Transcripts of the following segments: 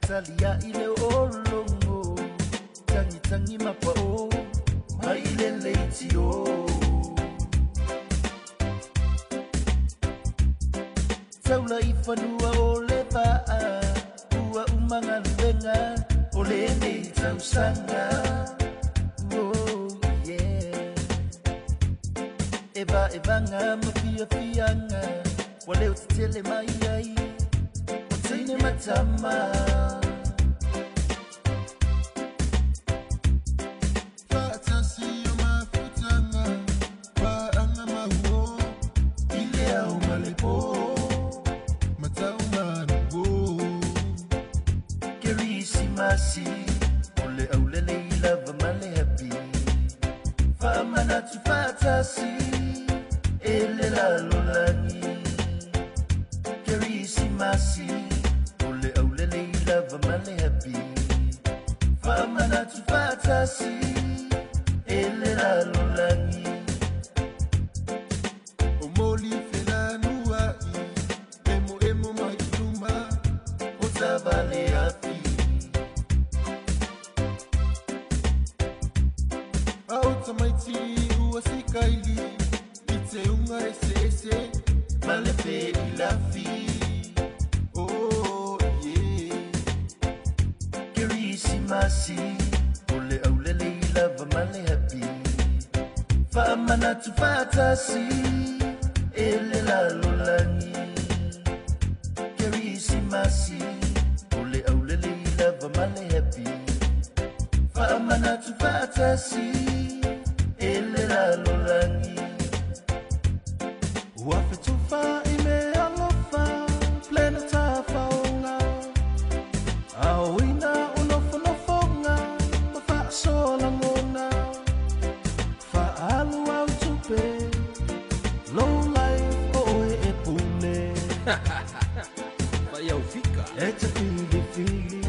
Talia ile olongo Tangi tangi mapa o Maile leiti o Taula ifanua o leva Ua umanga luenga Ole nei tausanga Oh yeah Eva nga mafia fianga Wale utitele mai ai Utine matama Ole aule leila vamale happy Famana tufatasi Ele la lolani Kerisi masi Ole aule leila vamale happy Famana tufatasi Ele la lolani Omoli fela nuai Emo mailuma Otavale happy Maiti uasikaili Ite unga ese Malefe ilafi Oh yeah Kerisi masi Ole aule leila vamale happy Famana tufatasi Ele la lolani Kerisi masi Ole aule leila vamale happy Famana tufatasi Ele la lolani Wafe tufa ime alofa Plena tafa onga Awina unofonofonga Mafa sola ngona Fa alu au tupe Low life oe e pune Vaya ufika Eta fili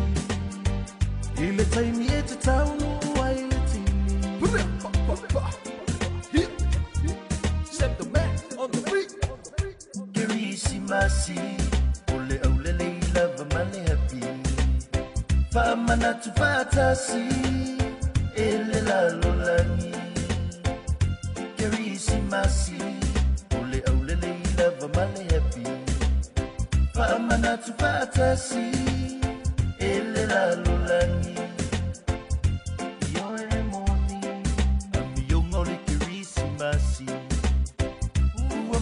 Ile taimi eta taunu Waile tini Set the man on the beat Kerisi masi Ole aule leila vamale happy Famana tufatasi Ele la lolani Kerisi masi Ole aule leila vamale happy Famana tufatasi Ele la lolani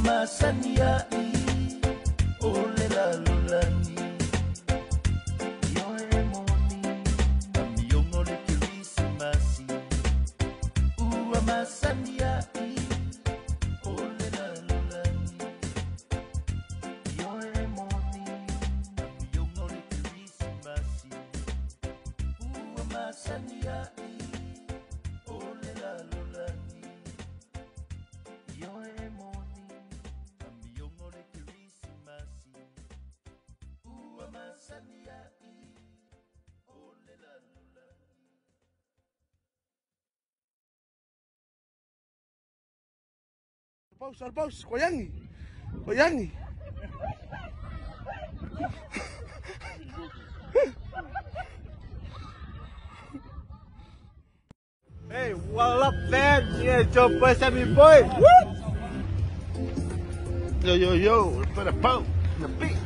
Masania ole la lolani Yo emoni Amiyongo le Christmasi Ua masania ole la lolani Yo emoni Amiyongo le Christmasi Ua masania ole la lolani Yo emoni Paus, koyangi. Hey, what up, fam? Yeah, Joe Boy, Sammy Boy. Woo! Yo, put a boat in the beat.